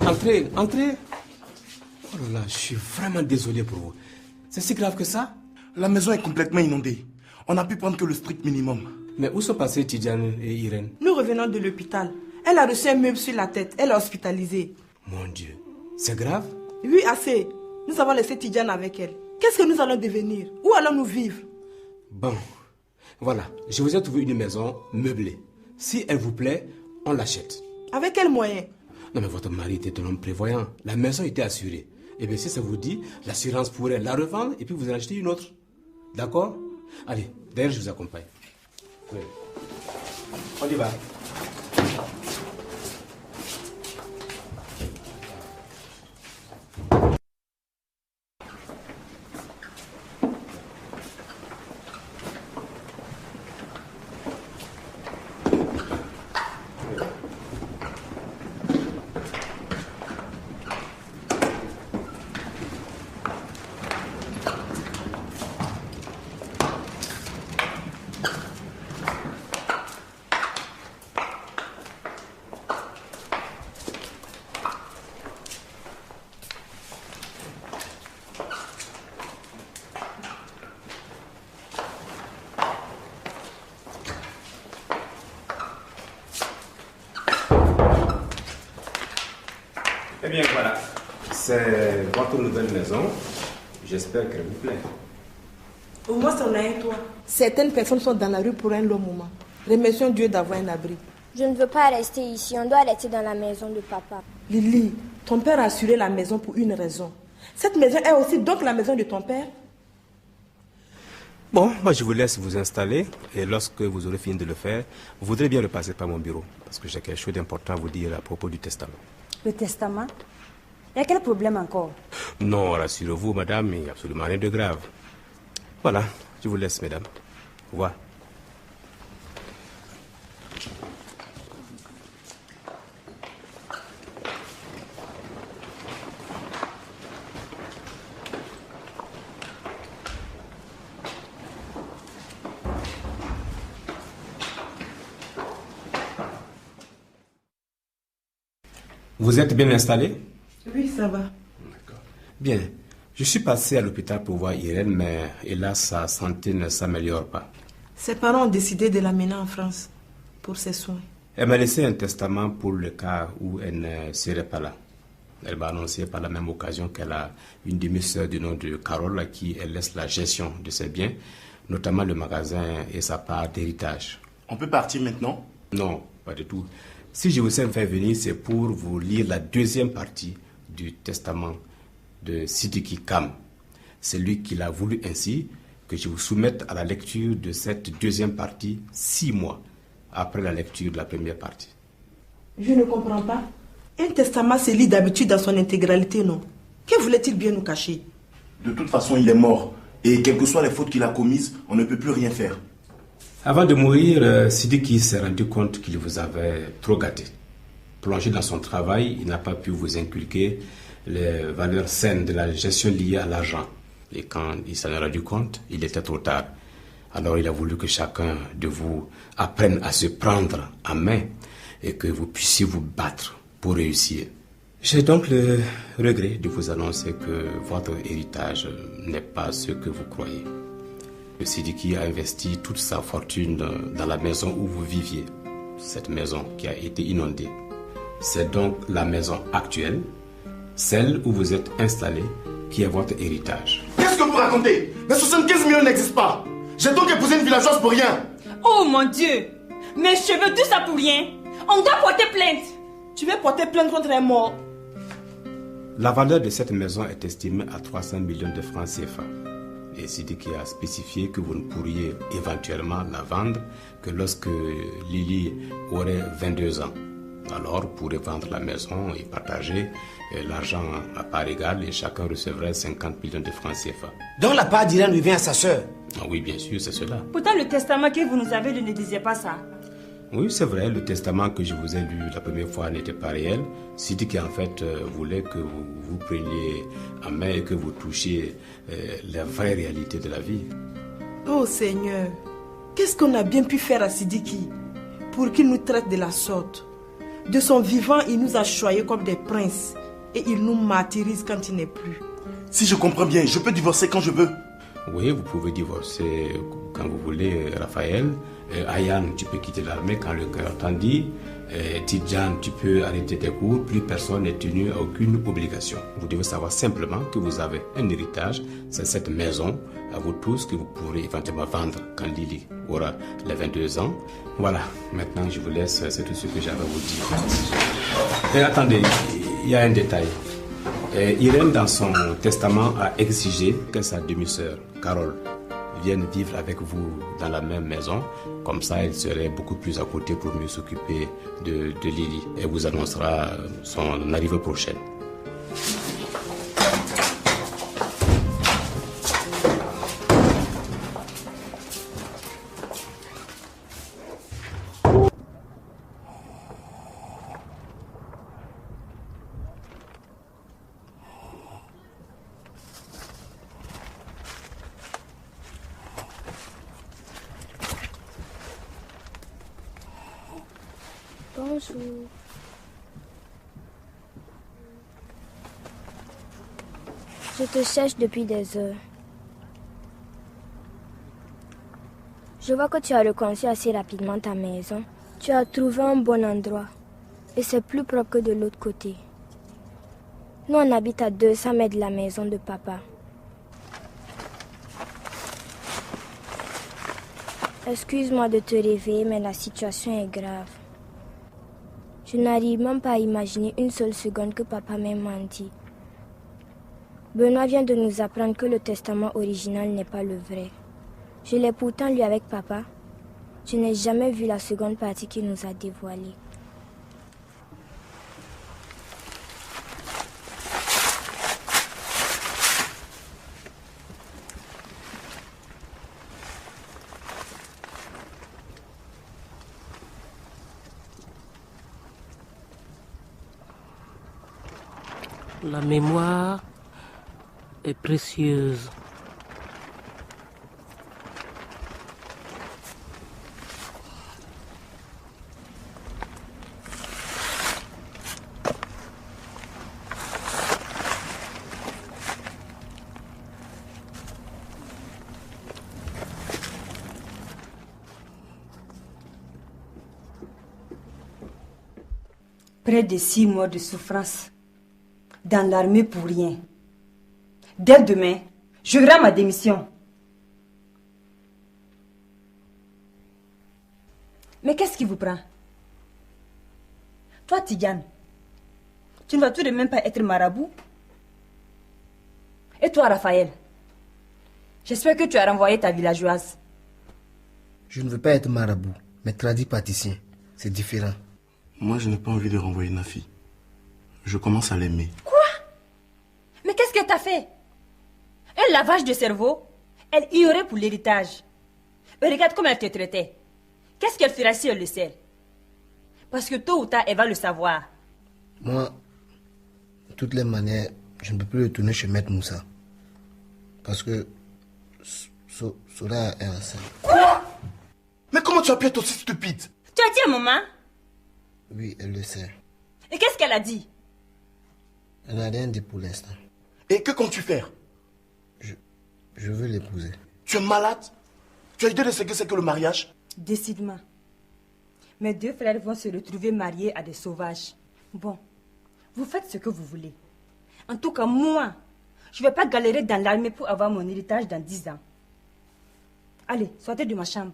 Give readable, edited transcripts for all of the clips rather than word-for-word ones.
Entrez, entrez. Oh là là, je suis vraiment désolé pour vous. C'est si grave que ça? La maison est complètement inondée. On n'a pu prendre que le strict minimum. Mais où sont passés Tidjane et Irène? Nous revenons de l'hôpital. Elle a reçu un meuble sur la tête. Elle est hospitalisée. Mon Dieu, c'est grave? Oui, assez. Nous avons laissé Tidjane avec elle. Qu'est-ce que nous allons devenir? Où allons-nous vivre? Bon, voilà. Je vous ai trouvé une maison meublée. Si elle vous plaît, on l'achète. Avec quels moyens? Non mais votre mari était un homme prévoyant. La maison était assurée. Et bien si ça vous dit, l'assurance pourrait la revendre et puis vous en acheter une autre. D'accord? Allez, d'ailleurs je vous accompagne. Oui. On y va. Eh bien voilà, c'est votre nouvelle maison. J'espère qu'elle vous plaît. Au moins, c'en a un toit. Certaines personnes sont dans la rue pour un long moment. Remercions Dieu d'avoir un abri. Je ne veux pas rester ici. On doit rester dans la maison de papa. Lily, ton père a assuré la maison pour une raison. Cette maison est aussi donc la maison de ton père? Bon, moi je vous laisse vous installer et lorsque vous aurez fini de le faire, vous voudrez bien repasser par mon bureau parce que j'ai quelque chose d'important à vous dire à propos du testament. Le testament? Il y a quel problème encore? Non, rassurez-vous, madame, il n'y a absolument rien de grave. Voilà, je vous laisse, mesdames. Au revoir. Vous êtes bien installé? Oui, ça va. D'accord. Bien. Je suis passé à l'hôpital pour voir Irène, mais hélas, sa santé ne s'améliore pas. Ses parents ont décidé de l'amener en France pour ses soins. Elle m'a laissé un testament pour le cas où elle ne serait pas là. Elle m'a annoncé par la même occasion qu'elle a une demi-sœur du nom de Carole à qui elle laisse la gestion de ses biens, notamment le magasin et sa part d'héritage. On peut partir maintenant? Non, pas du tout. Si je vous ai fait venir, c'est pour vous lire la deuxième partie du testament de Sidiki Kam. C'est lui qui l'a voulu ainsi, que je vous soumette à la lecture de cette deuxième partie 6 mois après la lecture de la première partie. Je ne comprends pas. Un testament se lit d'habitude dans son intégralité, non? Que voulait-il bien nous cacher? De toute façon, il est mort. Et quelles que soient les fautes qu'il a commises, on ne peut plus rien faire. Avant de mourir, Sidiki s'est rendu compte qu'il vous avait trop gâté. Plongé dans son travail, il n'a pas pu vous inculquer les valeurs saines de la gestion liée à l'argent. Et quand il s'en est rendu compte, il était trop tard. Alors il a voulu que chacun de vous apprenne à se prendre en main et que vous puissiez vous battre pour réussir. J'ai donc le regret de vous annoncer que votre héritage n'est pas ce que vous croyez. Le Sidiki a investi toute sa fortune dans la maison où vous viviez, cette maison qui a été inondée. C'est donc la maison actuelle, celle où vous êtes installé, qui est votre héritage. Qu'est-ce que vous racontez? Les 75 millions n'existent pas. J'ai donc épousé une villageoise pour rien. Oh mon Dieu! Mes cheveux, tout ça pour rien. On doit porter plainte. Tu veux porter plainte contre un mort? La valeur de cette maison est estimée à 300 millions de francs CFA. Et Sidiki a spécifié que vous ne pourriez éventuellement la vendre que lorsque Lily aurait 22 ans. Alors, vous pourrez vendre la maison et partager l'argent à part égale et chacun recevrait 50 millions de francs CFA. Donc la part d'Irène revient à sa sœur? Ah oui, bien sûr, c'est cela. Pourtant, le testament que vous nous avez lu ne disait pas ça. Oui, c'est vrai, le testament que je vous ai lu la première fois n'était pas réel. Sidiki en fait voulait que vous preniez en main et que vous touchiez la vraie réalité de la vie. Oh Seigneur, qu'est-ce qu'on a bien pu faire à Sidiki pour qu'il nous traite de la sorte? De son vivant, il nous a choyés comme des princes et il nous martyrise quand il n'est plus. Si je comprends bien, je peux divorcer quand je veux. Oui, vous pouvez divorcer quand vous voulez, Raphaël. Ayane, tu peux quitter l'armée quand le cœur t'en dit. Tidjane, tu peux arrêter tes cours. Plus personne n'est tenu à aucune obligation. Vous devez savoir simplement que vous avez un héritage. C'est cette maison, à vous tous, que vous pourrez éventuellement vendre quand Lily aura les 22 ans. Voilà, maintenant je vous laisse. C'est tout ce que j'avais à vous dire. Et attendez, il y a un détail. Irène, dans son testament, a exigé que sa demi-sœur, Carole, vienne vivre avec vous dans la même maison. Comme ça, elle serait beaucoup plus à côté pour mieux s'occuper de Lily. Elle vous annoncera son arrivée prochaine. Bonjour. Je te cherche depuis des heures. Je vois que tu as reconstruit assez rapidement ta maison. Tu as trouvé un bon endroit. Et c'est plus propre que de l'autre côté. Nous, on habite à 200 mètres de la maison de papa. Excuse-moi de te réveiller, mais la situation est grave. Je n'arrive même pas à imaginer une seule seconde que papa m'ait menti. Benoît vient de nous apprendre que le testament original n'est pas le vrai. Je l'ai pourtant lu avec papa. Je n'ai jamais vu la seconde partie qu'il nous a dévoilée. La mémoire est précieuse. Près de 6 mois de souffrance. Dans l'armée pour rien. Dès demain, je rends ma démission. Mais qu'est-ce qui vous prend? Toi, Tigane, tu ne vas tout de même pas être marabout? Et toi, Raphaël, j'espère que tu as renvoyé ta villageoise. Je ne veux pas être marabout, mais tradipraticien. C'est différent. Moi, je n'ai pas envie de renvoyer Nafi. Je commence à l'aimer. Quoi? Mais qu'est-ce qu'elle t'a fait? Un lavage de cerveau? Elle ignorait pour l'héritage. Et regarde comment elle te traitait. Qu'est-ce qu'elle fera si elle le sait? Parce que tôt ou tard, elle va le savoir. Moi, de toutes les manières, je ne peux plus retourner chez Maître Moussa. Parce que Sora est enceinte. Quoi? Mais comment tu as pu être aussi stupide? Tu as dit à maman? Oui, elle le sait. Et qu'est-ce qu'elle a dit? Elle n'a rien dit pour l'instant. Et que comptes-tu faire? Je veux l'épouser. Tu es malade? Tu as idée de ce que c'est que le mariage? Décidément. Mes 2 frères vont se retrouver mariés à des sauvages. Bon, vous faites ce que vous voulez. En tout cas, moi, je ne vais pas galérer dans l'armée pour avoir mon héritage dans 10 ans. Allez, sortez de ma chambre.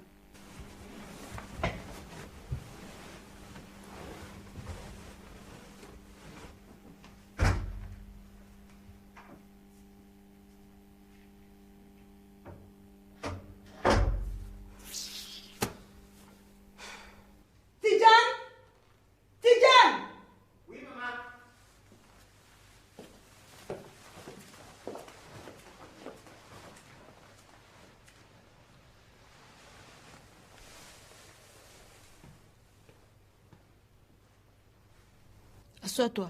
Assois-toi.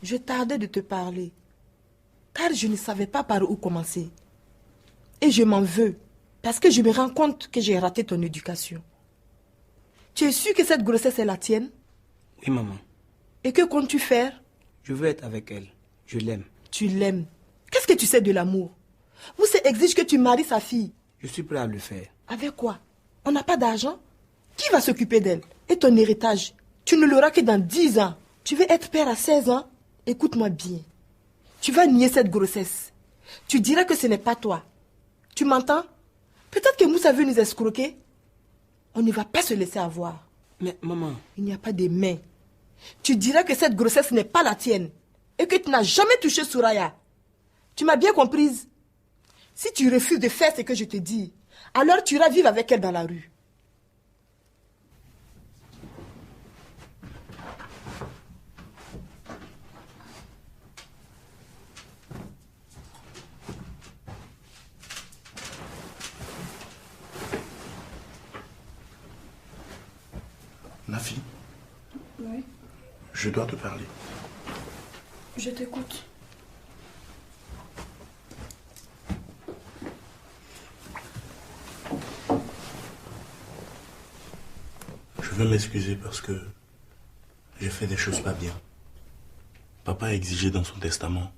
Je tardais de te parler, car je ne savais pas par où commencer. Et je m'en veux, parce que je me rends compte que j'ai raté ton éducation. Tu es sûr que cette grossesse est la tienne? Oui, maman. Et que comptes-tu faire? Je veux être avec elle. Je l'aime. Tu l'aimes. Qu'est-ce que tu sais de l'amour? Moussa exige que tu maries sa fille. Je suis prêt à le faire. Avec quoi? On n'a pas d'argent? Qui va s'occuper d'elle? Et ton héritage? Tu ne l'auras que dans 10 ans. Tu veux être père à 16 ans? Écoute-moi bien. Tu vas nier cette grossesse. Tu diras que ce n'est pas toi. Tu m'entends? Peut-être que Moussa veut nous escroquer. On ne va pas se laisser avoir. Mais maman... Il n'y a pas de mais. Tu diras que cette grossesse n'est pas la tienne. Et que tu n'as jamais touché Souraya. Tu m'as bien comprise? Si tu refuses de faire ce que je te dis, alors tu iras vivre avec elle dans la rue. Nafi, Oui, je dois te parler. je t'écoute. Je veux m'excuser parce que j'ai fait des choses pas bien. Papa a exigé dans son testament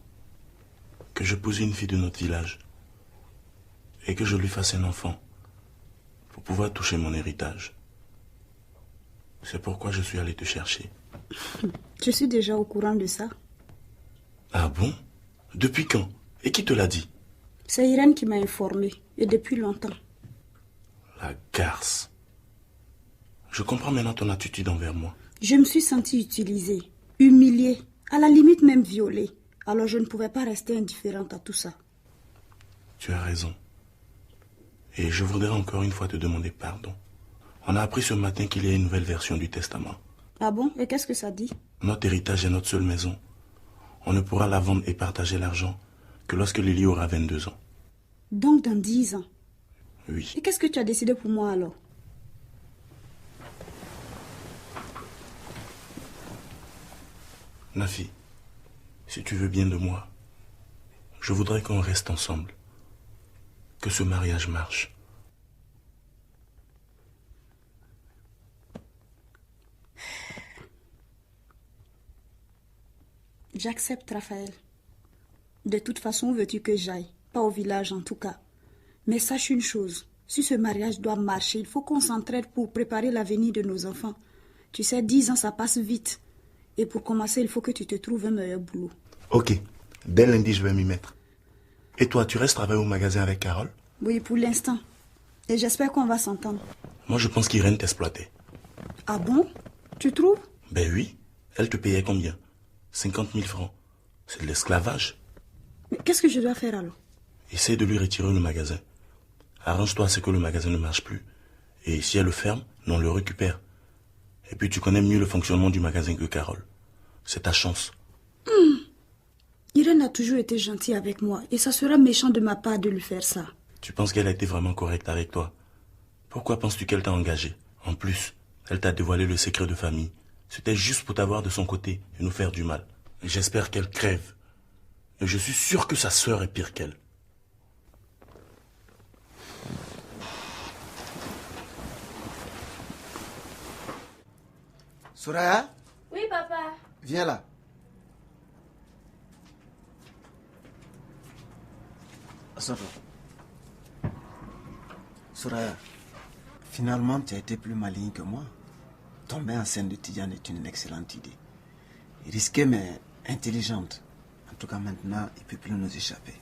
que j'épouse une fille de notre village et que je lui fasse un enfant pour pouvoir toucher mon héritage. C'est pourquoi je suis allé te chercher. Je suis déjà au courant de ça. Ah bon? Depuis quand? Et qui te l'a dit? C'est Irène qui m'a informé, et depuis longtemps. La garce. Je comprends maintenant ton attitude envers moi. Je me suis sentie utilisée, humiliée, à la limite même violée. Alors je ne pouvais pas rester indifférente à tout ça. Tu as raison. Et je voudrais encore une fois te demander pardon. On a appris ce matin qu'il y a une nouvelle version du testament. Ah bon? Et qu'est-ce que ça dit? Notre héritage est notre seule maison. On ne pourra la vendre et partager l'argent que lorsque Lily aura 22 ans. Donc dans 10 ans? Oui. Et qu'est-ce que tu as décidé pour moi alors? Nafi, si tu veux bien de moi, je voudrais qu'on reste ensemble. Que ce mariage marche. J'accepte, Raphaël. De toute façon, où veux-tu que j'aille? Pas au village en tout cas. Mais sache une chose, Si ce mariage doit marcher, il faut qu'on s'entraide pour préparer l'avenir de nos enfants. Tu sais, 10 ans, ça passe vite. Et pour commencer, il faut que tu te trouves un meilleur boulot. Ok, dès lundi, je vais m'y mettre. Et toi, tu restes travailler au magasin avec Carole? Oui, pour l'instant. Et j'espère qu'on va s'entendre. Moi, je pense qu'Irène t'exploitait. Ah bon? Tu trouves? Ben oui. Elle te payait combien? 50 000 francs. C'est de l'esclavage. Mais qu'est-ce que je dois faire alors? Essaye de lui retirer le magasin. Arrange-toi à ce que le magasin ne marche plus. Et si elle le ferme, nous on le récupère. Et puis tu connais mieux le fonctionnement du magasin que Carole. C'est ta chance. Irène a toujours été gentille avec moi. Et ça sera méchant de ma part de lui faire ça. Tu penses qu'elle a été vraiment correcte avec toi? Pourquoi penses-tu qu'elle t'a engagé? En plus, elle t'a dévoilé le secret de famille. C'était juste pour t'avoir de son côté et nous faire du mal. J'espère qu'elle crève. Et je suis sûr que sa sœur est pire qu'elle. Soraya, Oui, papa. viens là. Assois-toi. Soraya, finalement, tu as été plus maligne que moi. Tomber enceinte de Tidiane est une excellente idée. Risquée, mais intelligente. En tout cas, maintenant, il ne peut plus nous échapper.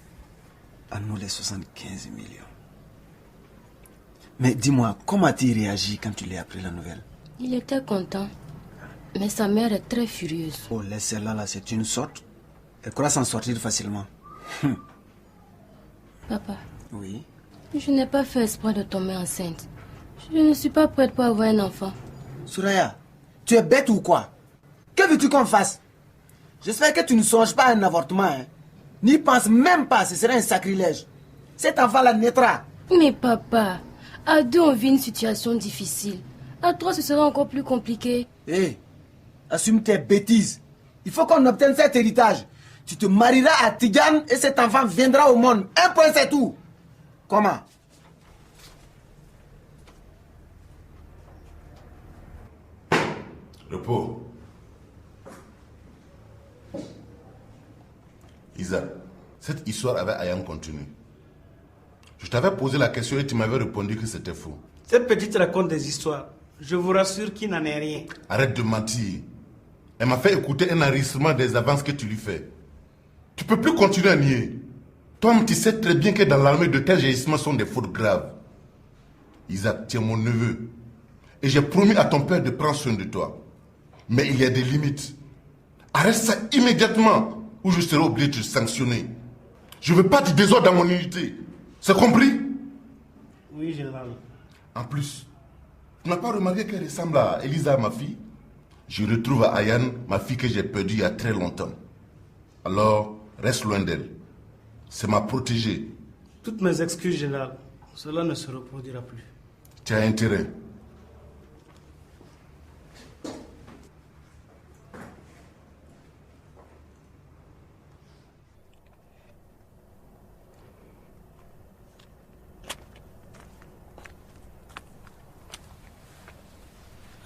À nous les 75 millions. Mais dis-moi, comment as-tu réagi quand tu lui as appris la nouvelle? Il était content. Mais sa mère est très furieuse. Oh, laisse-la là, c'est une sorte. Elle croit s'en sortir facilement. Papa, Oui. je n'ai pas fait espoir de tomber enceinte. Je ne suis pas prête pour avoir un enfant. Soraya, tu es bête ou quoi? Que veux-tu qu'on fasse? J'espère que tu ne songes pas à un avortement. Hein? N'y pense même pas, ce serait un sacrilège. Cet enfant-là naîtra. Mais papa, à deux on vit une situation difficile. À trois ce sera encore plus compliqué. Hé, assume tes bêtises. Il faut qu'on obtienne cet héritage. Tu te marieras à Tidiane et cet enfant viendra au monde. Un point, c'est tout. Comment? Repos. Isa, cette histoire avec Ayam continue. Je t'avais posé la question et tu m'avais répondu que c'était faux. Cette petite raconte des histoires. Je vous rassure qu'il n'en est rien. Arrête de mentir. Elle m'a fait écouter un enregistrement des avances que tu lui fais. Tu peux plus continuer à nier. Toi-même, tu sais très bien que dans l'armée de tels agissements sont des fautes graves. Isaac, tu es mon neveu. Et j'ai promis à ton père de prendre soin de toi. Mais il y a des limites. Arrête ça immédiatement ou je serai obligé de te sanctionner. Je ne veux pas du désordre dans mon unité. C'est compris? Oui, général. En plus, tu n'as pas remarqué qu'elle ressemble à Elisa, ma fille? Je retrouve à Ayane, ma fille que j'ai perdue il y a très longtemps. Alors, reste loin d'elle. C'est ma protégée. Toutes mes excuses, général. Cela ne se reproduira plus. Tu as intérêt.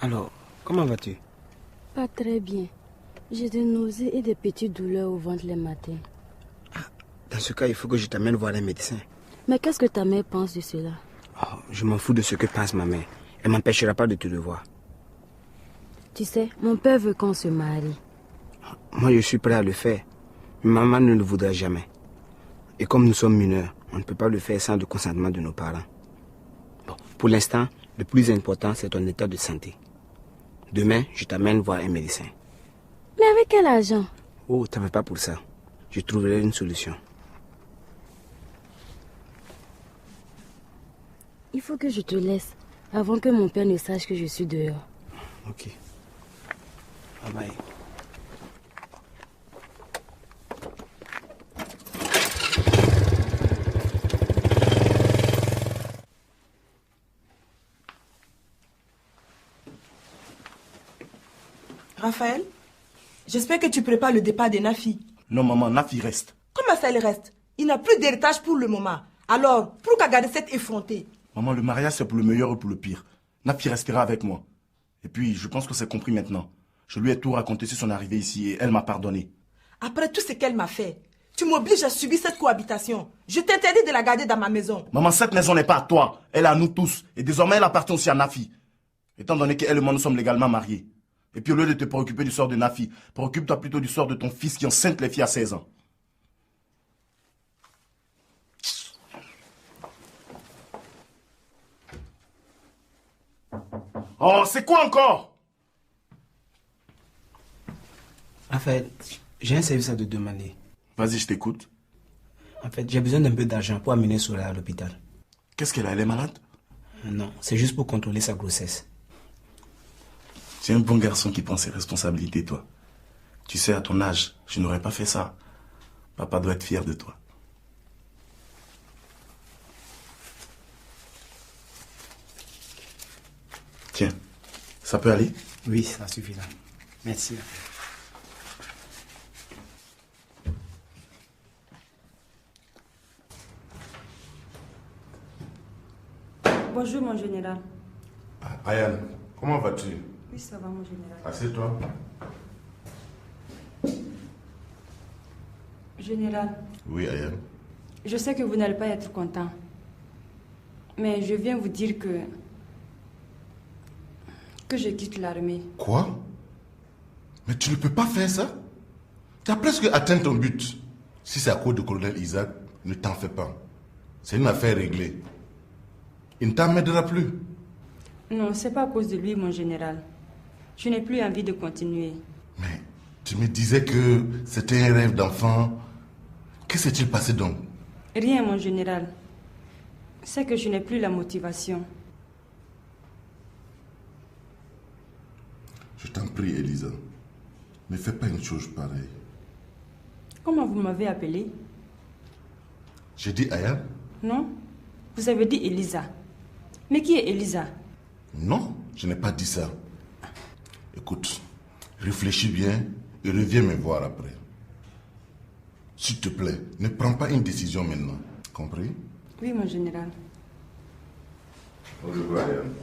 Alors, comment vas-tu? Pas très bien. J'ai des nausées et des petites douleurs au ventre les matins. Dans ce cas, il faut que je t'amène voir un médecin. Mais qu'est-ce que ta mère pense de cela? Oh, je m'en fous de ce que pense ma mère. Elle m'empêchera pas de te le voir. Tu sais, mon père veut qu'on se marie. Moi, je suis prêt à le faire. Mais maman ne le voudra jamais. Et comme nous sommes mineurs, on ne peut pas le faire sans le consentement de nos parents. Bon, pour l'instant, le plus important, c'est ton état de santé. Demain, je t'amène voir un médecin. Mais avec quel argent? Oh, t'en fais pas pour ça. Je trouverai une solution. Il faut que je te laisse avant que mon père ne sache que je suis dehors. Ok. Bye bye. Raphaël, j'espère que tu prépares le départ de Nafi. Non, maman, Nafi reste. Comment ça, il reste? Il n'a plus d'héritage pour le moment. Alors, pourquoi garder cette effrontée? Maman, le mariage, c'est pour le meilleur ou pour le pire. Nafi restera avec moi. Et puis, je pense que c'est compris maintenant. Je lui ai tout raconté sur son arrivée ici et elle m'a pardonné. Après tout ce qu'elle m'a fait, Tu m'obliges à subir cette cohabitation. Je t'interdis de la garder dans ma maison. Maman, cette maison n'est pas à toi. Elle est à nous tous. Et désormais, elle appartient aussi à Nafi. Étant donné qu'elle et moi, nous sommes légalement mariés. Et puis au lieu de te préoccuper du sort de Nafi, préoccupe-toi plutôt du sort de ton fils qui enceinte les filles à 16 ans. Oh, c'est quoi encore? En fait, j'ai un service à te demander. Vas-y, je t'écoute. En fait, j'ai besoin d'un peu d'argent pour amener Sola à l'hôpital. Qu'est-ce qu'elle a? Elle est malade? Non, c'est juste pour contrôler sa grossesse. Tu es un bon garçon qui prend ses responsabilités, toi. Tu sais, à ton âge, je n'aurais pas fait ça. Papa doit être fier de toi. Tiens, ça peut aller? Oui, ça suffit là. Merci. Bonjour, mon général. Ayane, comment vas-tu? Oui, ça va, mon général. Assieds-toi. Général. Oui, Ayane. Je sais que vous n'allez pas être content. Mais je viens vous dire que je quitte l'armée. Quoi? Mais tu ne peux pas faire ça? Tu as presque atteint ton but. Si c'est à cause du colonel Isaac, ne t'en fais pas. C'est une affaire réglée. Il ne t'emmènera plus. Non, c'est pas à cause de lui, mon général. Je n'ai plus envie de continuer. Mais tu me disais que c'était un rêve d'enfant. Que s'est-il passé donc? Rien, mon général. C'est que je n'ai plus la motivation. Je t'en prie, Elisa. Ne fais pas une chose pareille. Comment vous m'avez appelé? J'ai dit Ayane? Non, vous avez dit Elisa. Mais qui est Elisa? Non, je n'ai pas dit ça. Écoute, réfléchis bien et reviens me voir après. S'il te plaît, ne prends pas une décision maintenant. Compris? Oui, mon général. Au revoir, Ayane.